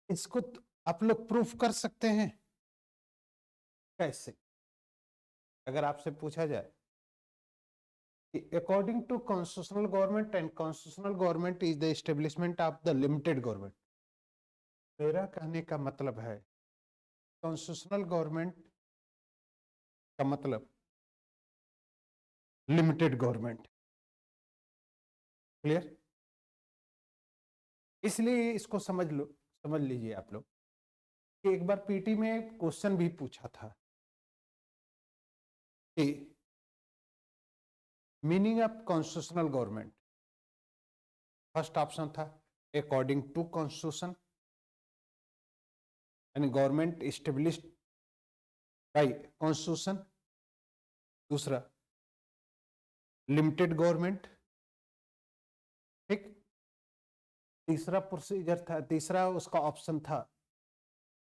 इसको आप लोग प्रूफ कर सकते हैं कैसे? अगर आपसे पूछा जाए कि according to constitutional government and constitutional government is the establishment of the limited government, मेरा कहने का मतलब है कॉन्स्टिट्यूशनल गवर्नमेंट का मतलब लिमिटेड गवर्नमेंट। क्लियर? इसलिए इसको समझ लीजिए आप लोग कि एक बार पीटी में क्वेश्चन भी पूछा था कि meaning of constitutional government. First option था अकॉर्डिंग टू कॉन्स्टिट्यूशन यानी गवर्नमेंट एस्टेब्लिश्ड बाय कॉन्स्टिट्यूशन। दूसरा लिमिटेड गवर्नमेंट। ठीक। तीसरा प्रोसीजर था, तीसरा उसका ऑप्शन था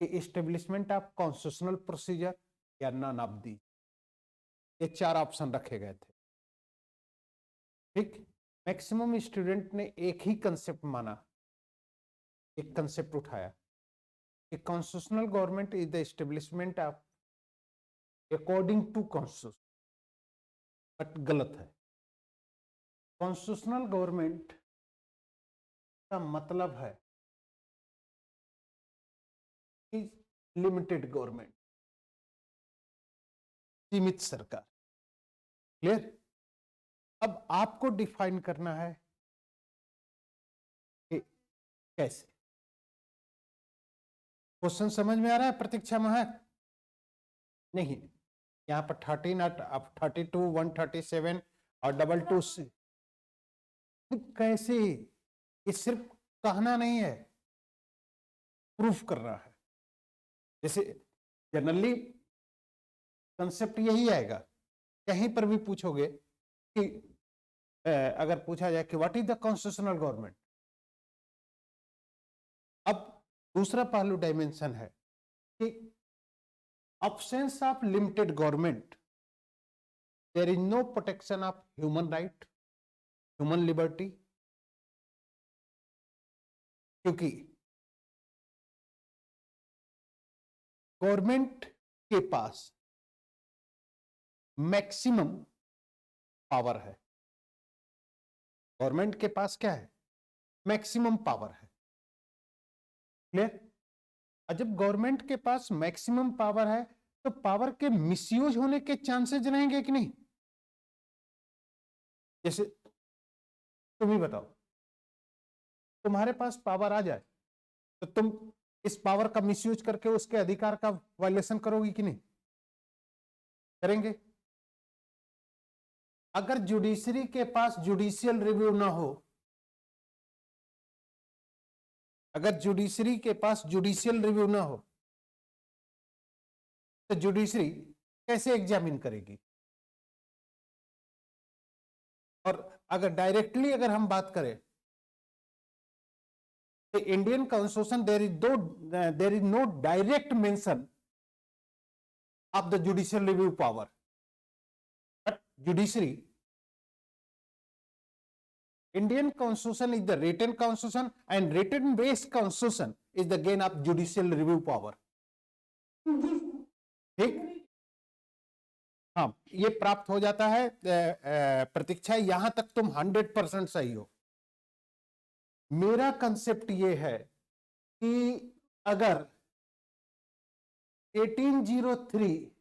कि एस्टेब्लिशमेंट ऑफ कॉन्स्टिट्यूशनल प्रोसीजर या नन ऑफ दी। ये चार ऑप्शन रखे गए थे। ठीक। मैक्सिमम स्टूडेंट ने एक ही कंसेप्ट माना, एक कंसेप्ट उठाया कि constitutional government is the establishment of according to constitution, but गलत है। कॉन्स्टिट्यूशनल गवर्नमेंट का मतलब है कि लिमिटेड गवर्नमेंट, सीमित सरकार। क्लियर? अब आपको डिफाइन करना है कि कैसे। क्वेश्चन समझ में आ रहा है प्रतीक्षा महक? नहीं, यहाँ पर 13 अब 32 137 और 22 से कैसे? ये सिर्फ कहना नहीं है, प्रूफ कर रहा है। जैसे जनरली कंसेप्ट यही आएगा, कहीं पर भी पूछोगे कि अगर पूछा जाए कि what is the constitutional government. अब दूसरा पहलू डायमेंशन है कि absence of limited government, there is no protection of human right, human liberty, क्योंकि गवर्नमेंट के पास मैक्सिमम पावर है। गवर्नमेंट के पास क्या है? मैक्सिमम पावर है। क्लियर? और जब गवर्नमेंट के पास मैक्सिमम पावर है तो पावर के मिसयूज होने के चांसेस रहेंगे कि नहीं? जैसे तुम ही बताओ, तुम्हारे पास पावर आ जाए तो तुम इस पावर का मिसयूज करके उसके अधिकार का वायलेशन करोगे कि नहीं? करेंगे। अगर जुडिशरी के पास जुडिशियल रिव्यू ना हो, अगर जुडिशरी के पास जुडिशियल रिव्यू ना हो तो जुडिशरी कैसे एग्जामिन करेगी? और अगर डायरेक्टली अगर हम बात करें तो Indian constitution there is no direct mention of the judicial review power, but judiciary, Indian constitution is the written constitution and written based constitution is the gain of judicial review power. ठीक? हाँ, ये प्राप्त हो जाता है। प्रतीक्षा यहां तक तुम 100% सही हो। मेरा कंसेप्ट ये है कि अगर 1803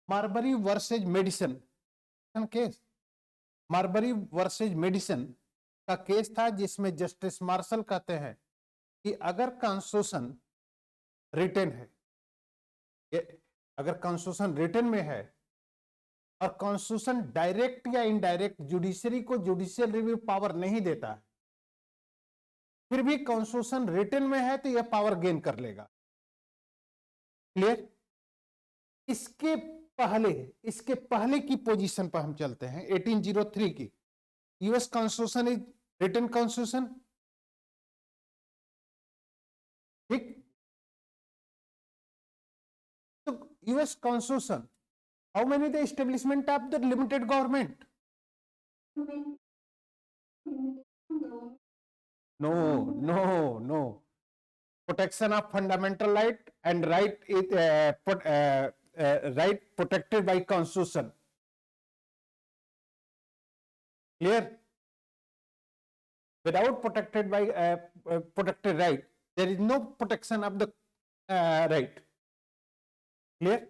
Marbury versus Madison case, Marbury versus Madison का केस था जिसमें जस्टिस मार्शल कहते हैं कि अगर कॉन्स्टिट्यूशन रिटन है, अगर कॉन्स्टिट्यूशन रिटन में है और कॉन्स्टिट्यूशन डायरेक्ट या इनडायरेक्ट जुडिशरी को जुडिशियल रिव्यू पावर नहीं देता है, फिर भी कॉन्स्टिट्यूशन रिटन में है तो यह पावर गेन कर लेगा। क्लियर? इसके पहले की पोजीशन पर हम चलते हैं। 1803 की US constitution is written constitution. ठीक? तो US constitution, how many the establishment of the limited government? No, no, no. Protection of fundamental right and right is right protected by constitution. Clear? Without protected right, there is no protection of the right. Clear?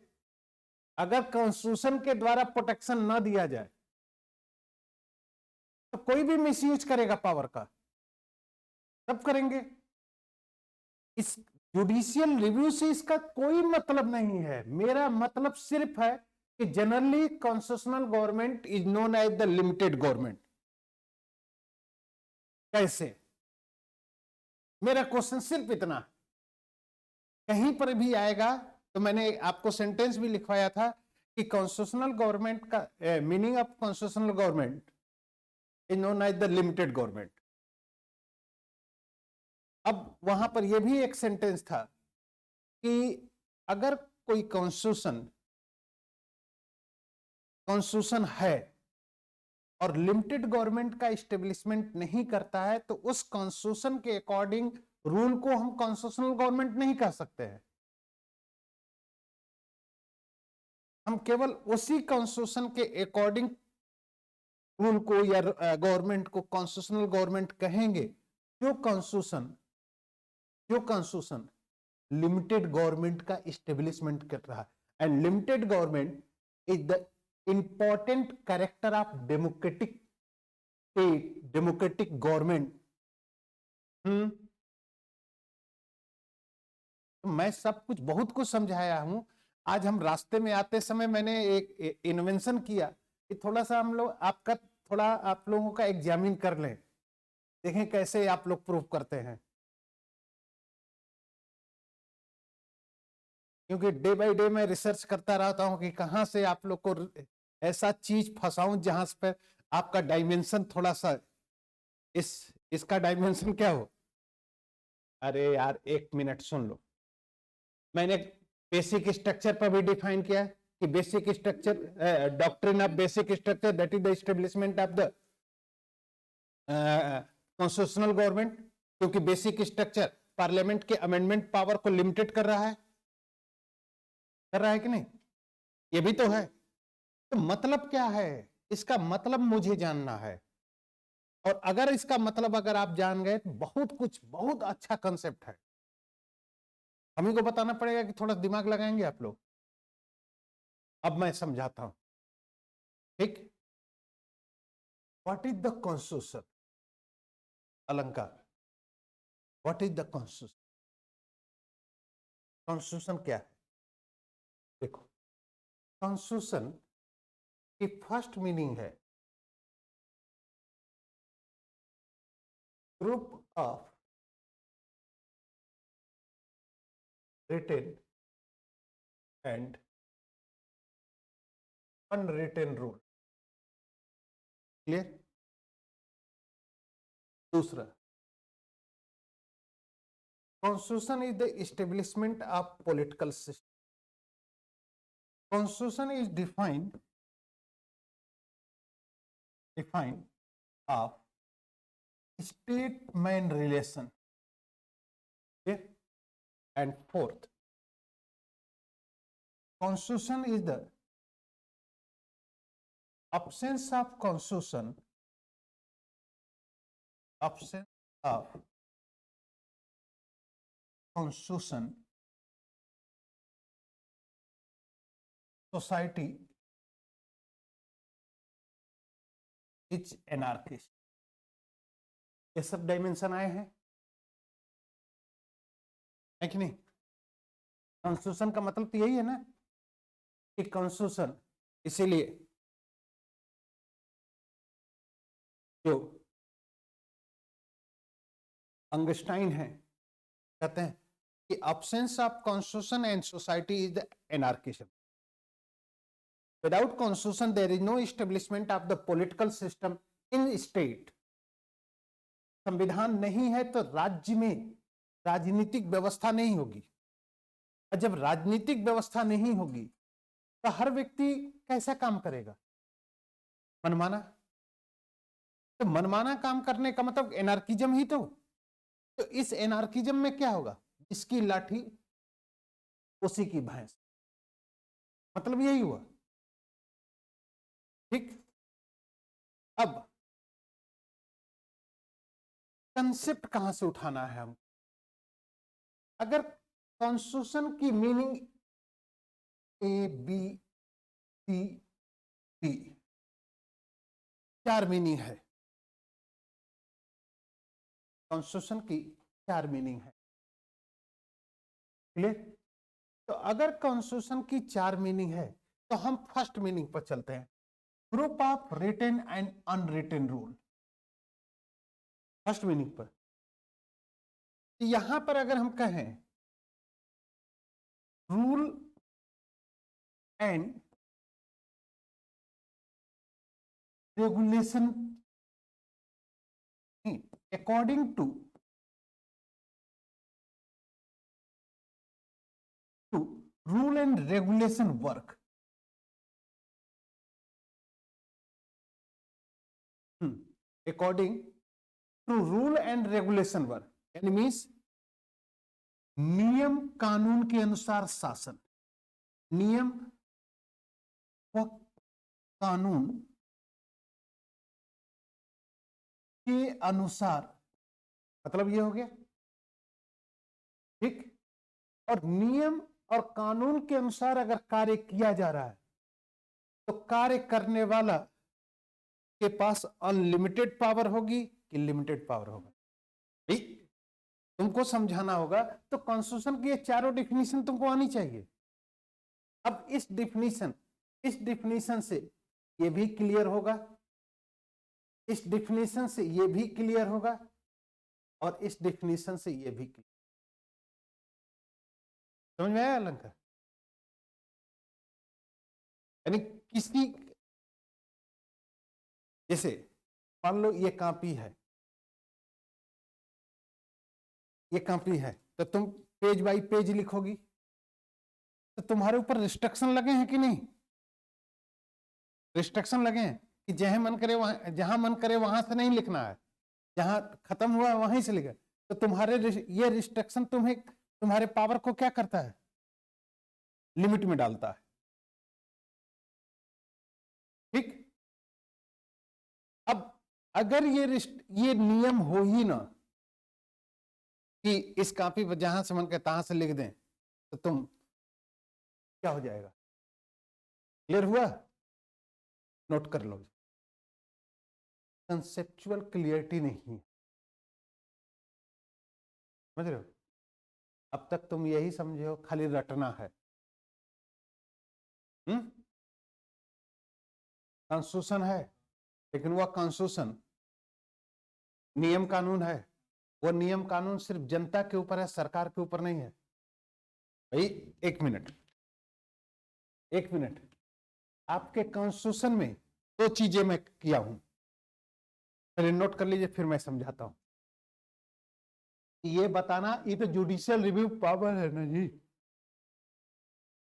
अगर constitution के द्वारा protection ना दिया जाए तो कोई भी misuse करेगा पावर का, तब करेंगे. इस जुडिशियल रिव्यू से इसका कोई मतलब नहीं है. मेरा मतलब सिर्फ है कि generally constitutional government is known as the limited government. कैसे? मेरा क्वेश्चन सिर्फ इतना. कहीं पर भी आएगा तो मैंने आपको सेंटेंस भी लिखवाया था कि कॉन्स्टिट्यूशनल गवर्नमेंट का meaning of constitutional government is known as the limited government. अब वहां पर यह भी एक सेंटेंस था कि अगर कोई कॉन्स्टिट्यूशन है और लिमिटेड गवर्नमेंट का एस्टेब्लिशमेंट नहीं करता है तो उस कॉन्स्टिट्यूशन के अकॉर्डिंग रूल को हम कॉन्स्टिट्यूशनल गवर्नमेंट नहीं कह सकते हैं. हम केवल उसी कॉन्स्टिट्यूशन के अकॉर्डिंग रूल को या गवर्नमेंट को कॉन्स्टिट्यूशनल गवर्नमेंट कहेंगे जो कॉन्स्टिट्यूशन लिमिटेड गवर्नमेंट का एस्टेब्लिशमेंट कर रहा है. And limited government is the important character of democratic state, democratic government. मैं सब कुछ बहुत कुछ समझाया हूं. आज हम रास्ते में आते समय मैंने एक इन्वेंशन किया कि थोड़ा सा हम लोग आप लोगों का एग्जामिन कर लें, देखें कैसे आप लोग प्रूव करते हैं. क्योंकि डे बाय डे मैं रिसर्च करता रहता हूं कि कहां से आप लोग को ऐसा चीज फंसाऊं जहां पर आपका डायमेंशन थोड़ा सा इसका डायमेंशन क्या हो. अरे यार 1 मिनट सुन लो. मैंने बेसिक स्ट्रक्चर पर भी डिफाइन किया कि basic structure, doctrine of basic structure, that is the establishment of the constitutional government. क्योंकि बेसिक स्ट्रक्चर पार्लियामेंट के अमेंडमेंट पावर को लिमिटेड कर रहा है कि नहीं? ये भी तो है. तो मतलब क्या है इसका? मतलब मुझे जानना है. और अगर इसका मतलब अगर आप जान गए तो बहुत अच्छा कंसेप्ट है. हमें को बताना पड़ेगा कि थोड़ा दिमाग लगाएंगे आप लोग. अब मैं समझाता हूं. ठीक. What is the constitution? Alankar. What is the constitution? Constitution क्या है? देखो, कॉन्स्टिट्यूशन की फर्स्ट मीनिंग है group of written and unwritten rule. Clear? दूसरा, constitution is the establishment of political system. Constitution is defined of state-man relation. Okay? And fourth, constitution is the absence of constitution, society is anarchist. ये सब dimension आए हैं है कि नहीं? Constitution का मतलब तो यही है ना कि कॉन्स्टिट्यूशन, इसीलिए जो अंगस्टाइन है कहते हैं कि absence of constitution and society is the anarchism. Without constitution there is no establishment of the political system in state. संविधान नहीं है तो राज्य में राजनीतिक व्यवस्था नहीं होगी. और जब राजनीतिक व्यवस्था नहीं होगी तो हर व्यक्ति कैसा काम करेगा? मनमाना. तो मनमाना काम करने का मतलब एनार्किज्म ही तो. तो इस एनार्किज्म में क्या होगा, जिसकी लाठी उसी की भैंस, मतलब यही हुआ। ठीक, अब कंसेप्ट कहां से उठाना है हम, अगर कॉन्स्टिट्यूशन की meaning A B C D 4 meaning है, कॉन्स्टिट्यूशन की 4 मीनिंग है, क्लियर। तो अगर कॉन्स्टिट्यूशन की 4 मीनिंग है तो हम फर्स्ट मीनिंग पर चलते हैं, group of written and unwritten rule, first meaning पर। यहां पर अगर हम कहें rule and regulation according to rule and regulation work, according to rule and regulation work, यानी मीन्स नियम कानून के अनुसार शासन, नियम व कानून के अनुसार, मतलब ये हो गया, ठीक। और नियम और कानून के अनुसार अगर कार्य किया जा रहा है तो कार्य करने वाला के पास अनलिमिटेड पावर होगी कि लिमिटेड पावर होगा, ठीक। तुमको समझाना होगा तो कॉन्स्टिट्यूशन की ये चारों डिफिनीशन तुमको आनी चाहिए। अब इस डिफिनीशन से ये भी क्लियर होगा, इस डिफिनीशन से ये भी क्लियर होगा, और इस डिफिनीशन से ये भी क्लियर, समझ में आया अलंकार। यानी किसी, जैसे मान लो ये कॉपी है, ये कॉपी है, तो तुम पेज बाय पेज लिखोगी, तो तुम्हारे ऊपर रिस्ट्रिक्शन लगे हैं कि नहीं, रिस्ट्रिक्शन लगे हैं कि जहां मन करे वहां से नहीं लिखना है, जहां खत्म हुआ वहीं से लिखे, तो तुम्हारे ये रिस्ट्रिक्शन तुम्हें तुम्हारे पावर को क्या करता है, लिमिट में डालता है, ठीक। अब अगर ये नियम हो ही ना कि इस कॉपी पर जहां से मन करे तहां से लिख दें, तो तुम क्या हो जाएगा, क्लियर हुआ, नोट कर लो, कंसेप्चुअल क्लियरिटी नहीं है, समझ रहे हो। अब तक तुम यही समझे हो खाली रटना है, कॉन्स्टिट्यूशन है, लेकिन वह कॉन्स्टिट्यूशन नियम कानून है, वो नियम कानून सिर्फ जनता के ऊपर है, सरकार के ऊपर नहीं है भाई। एक मिनट, आपके कॉन्स्टिट्यूशन में 2 चीजें मैं किया हूं, पहले नोट कर लीजिए फिर मैं समझाता हूं। ये बताना, ये तो जुडिशियल रिव्यू पावर है ना जी,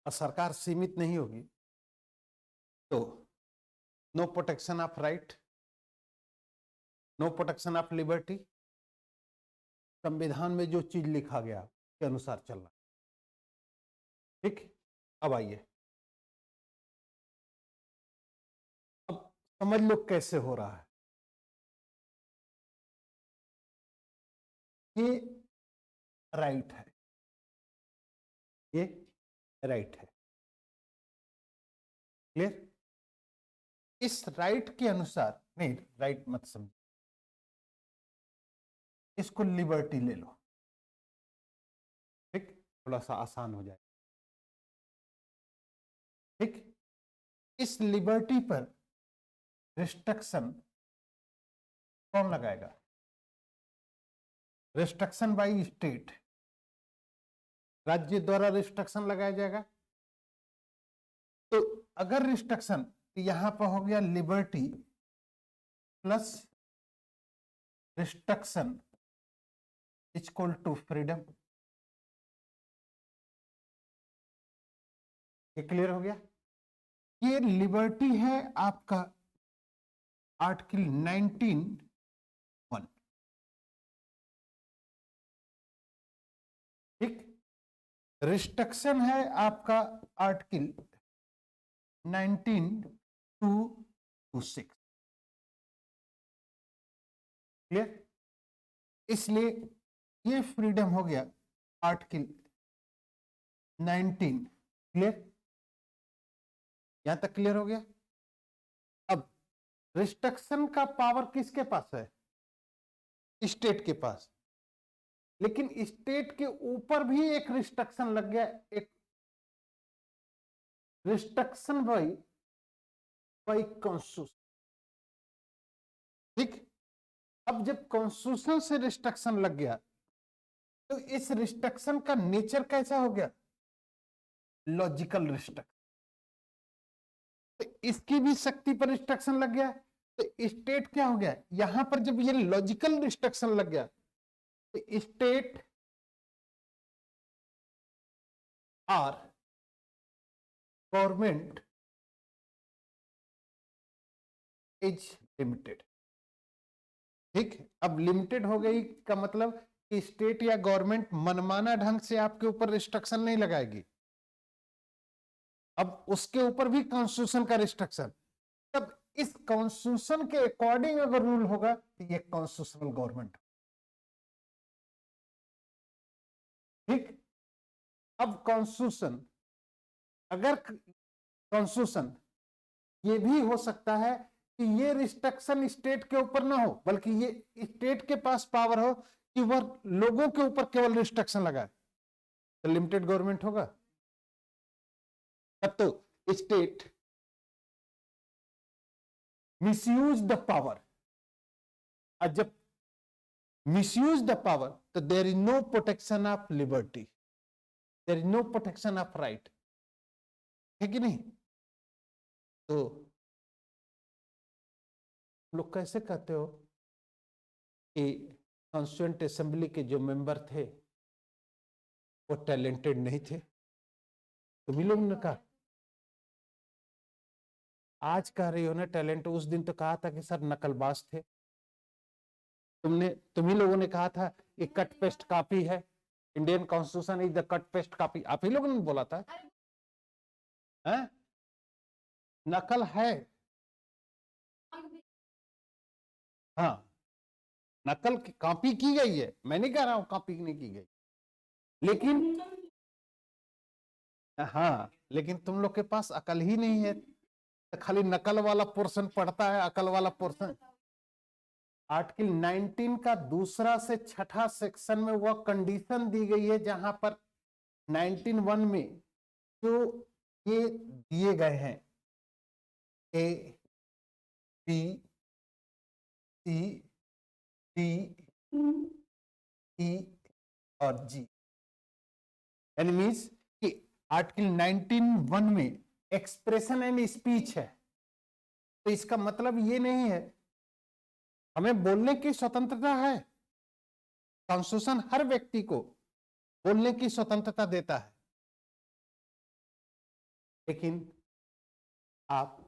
और सरकार सीमित नहीं होगी, तो no protection of right, no protection of liberty, संविधान में जो चीज लिखा गया के अनुसार चलना, ठीक। अब आइए, अब समझ लो कैसे हो रहा है, ये राइट है, ये राइट है, क्लियर। इस राइट के अनुसार, नहीं राइट मत समझो, इसको लिबर्टी ले लो, ठीक, थोड़ा सा आसान हो जाए, ठीक। इस लिबर्टी पर रिस्ट्रिक्शन कौन लगाएगा, रिस्ट्रिक्शन बाय स्टेट, राज्य द्वारा रिस्ट्रिक्शन लगाया जाएगा। तो अगर रिस्ट्रिक्शन, यहां पर हो गया liberty plus restriction equal to freedom, ये क्लियर हो गया। ये लिबर्टी है आपका आर्टिकल 19(1), रिस्ट्रिक्शन है आपका आर्टिकल 19(2)(6). क्लियर? इसलिए ये फ्रीडम हो गया आर्टिकल 19। क्लियर? यहां तक क्लियर हो गया? अब रिस्ट्रिक्शन का पावर किसके पास है? स्टेट के पास। लेकिन स्टेट के ऊपर भी एक रिस्ट्रिक्शन लग गया, एक रिस्ट्रिक्शन बाई कॉन्स्टिट्यूशन। ठीक? अब जब कॉन्स्टिट्यूशन से रिस्ट्रिक्शन लग गया तो इस रिस्ट्रिक्शन का नेचर कैसा हो गया? Logical restriction. तो इसकी भी शक्ति पर रिस्ट्रिक्शन लग गया तो स्टेट क्या हो गया? यहां पर जब ये लॉजिकल रिस्ट्रिक्शन लग गया तो स्टेट और गवर्नमेंट इज लिमिटेड। ठीक? अब लिमिटेड हो गई का मतलब कि स्टेट या गवर्नमेंट मनमाना ढंग से आपके ऊपर रिस्ट्रिक्शन नहीं लगाएगी। अब उसके ऊपर भी कॉन्स्टिट्यूशन का रिस्ट्रिक्शन, तब इस कॉन्स्टिट्यूशन के अकॉर्डिंग अगर रूल होगा तो ये कॉन्स्टिट्यूशनल गवर्नमेंट। ठीक? अब कॉन्स्टिट्यूशन, अगर कॉन्स्टिट्यूशन ये भी हो सकता है कि ये रिस्ट्रिक्शन स्टेट के ऊपर ना हो, बल्कि ये स्टेट के पास पावर हो कि वह लोगों के ऊपर केवल रिस्ट्रिक्शन लगाए, तो लिमिटेड गवर्नमेंट होगा। तब तो स्टेट मिसयूज द पावर, और जब मिसयूज द पावर तो there is no protection of liberty, there is no protection of right. है कि नहीं? तो लोग कैसे कहते हो कि कॉन्स्टिट्यूएंट असेंबली के जो मेंबर थे वो टैलेंटेड नहीं थे? तुम ही लोग ने कहा, आज कह रही हो ना टैलेंट, उस दिन तो कहा था कि सर नकलबाज थे। तुम ही लोगों ने कहा था ये कट पेस्ट कॉपी है, Indian constitution is the cut paste copy. आप ही लोगों ने बोला था। है? नकल है। हाँ, नकल कॉपी की गई है, मैं नहीं कह रहा हूं कॉपी नहीं की गई, लेकिन हाँ, लेकिन तुम लोग के पास अकल ही नहीं है, तो खाली नकल वाला पोर्शन पढ़ता है, अकल वाला पोर्शन। आर्टिकल 19 का दूसरा से छठा सेक्शन में वह कंडीशन दी गई है जहां पर 19(1) में जो ये दिए गए हैं ए, बी, सी, डी, ई और जी, यानी मीन्स कि आर्टिकल 19(1) में एक्सप्रेशन एंड स्पीच है, तो इसका मतलब ये नहीं है, हमें बोलने की स्वतंत्रता है, कॉन्स्टिट्यूशन हर व्यक्ति को बोलने की स्वतंत्रता देता है, लेकिन आप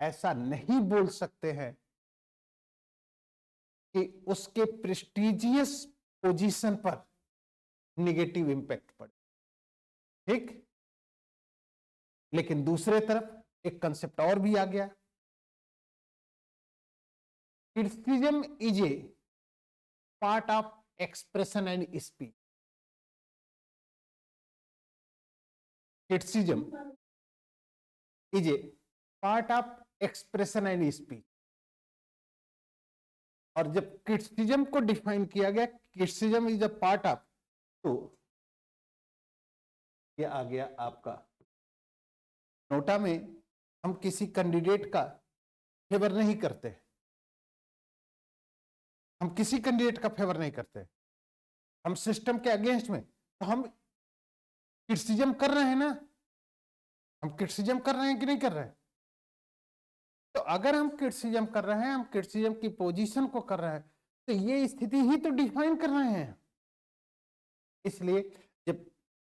ऐसा नहीं बोल सकते हैं कि उसके प्रेस्टिजियस पोजीशन पर नेगेटिव इंपैक्ट पड़े। ठीक? लेकिन दूसरे तरफ एक कंसेप्ट और भी आ गया, criticism is a part of expression and speech. Criticism is a part of expression and speech. और जब क्रिटिसिज्म को डिफाइन किया गया, criticism is a part of, तो ये आ गया आपका नोटा में हम किसी कैंडिडेट का फेवर नहीं करते, हम किसी कैंडिडेट का फेवर नहीं करते, हम सिस्टम के अगेंस्ट में, तो हम क्रिटिसिज्म कर रहे हैं ना, हम क्रिटिसिज्म कर रहे हैं कि नहीं कर रहे हैं? तो अगर हम क्रिटिसिज्म कर रहे हैं, हम क्रिटिसिज्म की पोजीशन को कर रहे हैं, तो ये स्थिति ही तो डिफाइन कर रहे हैं। इसलिए जब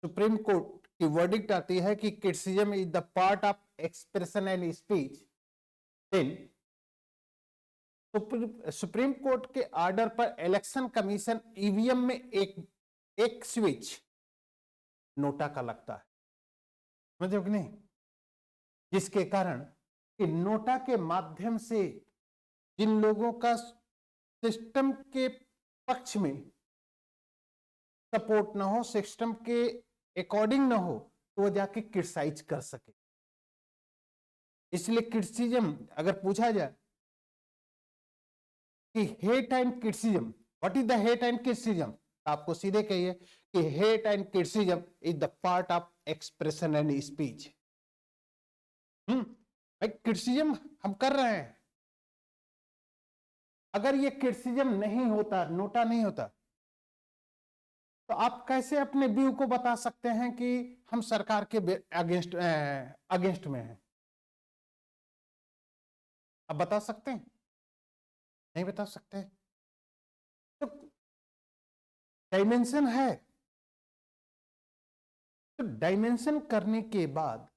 सुप्रीम कोर्ट की वर्डिक्ट आती है कि criticism is the part of expression and speech, then supreme court के ऑर्डर पर इलेक्शन कमीशन ईवीएम में एक स्विच नोटा का लगता है, समझो कि नहीं, जिसके कारण कि नोटा के माध्यम से जिन लोगों का सिस्टम के पक्ष में सपोर्ट ना हो, सिस्टम के अकॉर्डिंग ना हो, तो वो जाके क्रिटिसाइज कर सके। इसलिए क्रिटिसिज्म अगर पूछा जाए कि hate and criticism, what is the hate and criticism, आपको सीधे कहिए कि hate and criticism is the part of expression and speech. Criticism हम कर रहे हैं, अगर ये क्रिटिसिज्म नहीं होता, नोटा नहीं होता, तो आप कैसे अपने व्यू को बता सकते हैं कि हम सरकार के अगेंस्ट में हैं? आप बता सकते हैं? नहीं बता सकते। तो डायमेंशन है, तो डायमेंशन करने के बाद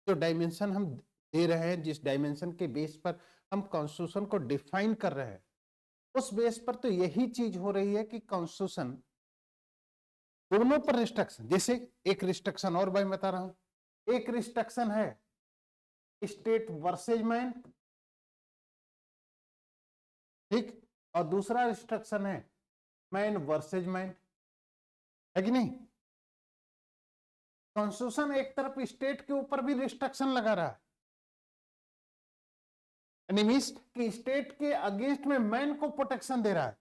जो डायमेंशन हम दे रहे हैं, जिस डायमेंशन के बेस पर हम कॉन्स्टिट्यूशन को डिफाइन कर रहे हैं, उस बेस पर तो यही चीज हो रही है कि कॉन्स्टिट्यूशन दोनों पर रिस्ट्रिक्शन, जैसे एक रिस्ट्रिक्शन और मैं बता रहा हूं, एक रिस्ट्रिक्शन है स्टेट वर्सेज मैन, ठीक, और दूसरा रिस्ट्रिक्शन है मैन वर्सेज मैन, है कि नहीं? कॉन्स्टिट्यूशन एक तरफ स्टेट के ऊपर भी रिस्ट्रिक्शन लगा रहा है, मीन्स कि स्टेट के अगेंस्ट में मैन को प्रोटेक्शन दे रहा है,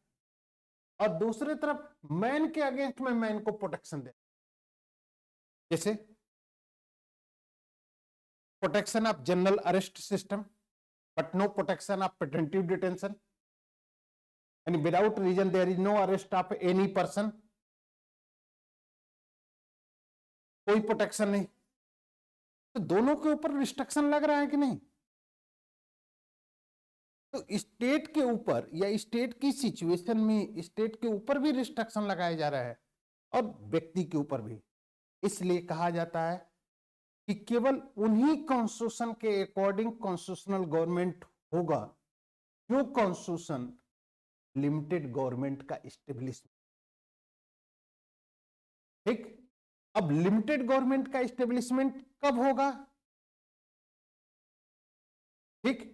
और दूसरी तरफ मैन के अगेंस्ट में मैन को प्रोटेक्शन दे रहा है। जैसे protection of general arrest system but no protection of preventive detention, यानी without reason there is no arrest of any person, कोई प्रोटेक्शन नहीं। तो दोनों के ऊपर रिस्ट्रिक्शन लग रहा है कि नहीं? तो स्टेट के ऊपर या स्टेट की सिचुएशन में स्टेट के ऊपर भी रिस्ट्रिक्शन लगाया जा रहा है और व्यक्ति के ऊपर भी। इसलिए कहा जाता है कि केवल उन्हीं कॉन्स्टिट्यूशन के अकॉर्डिंग कॉन्स्टिट्यूशनल गवर्नमेंट होगा जो कॉन्स्टिट्यूशन लिमिटेड गवर्नमेंट का एस्टेब्लिशमेंट, ठीक। अब लिमिटेड गवर्नमेंट का एस्टेब्लिशमेंट कब होगा, ठीक?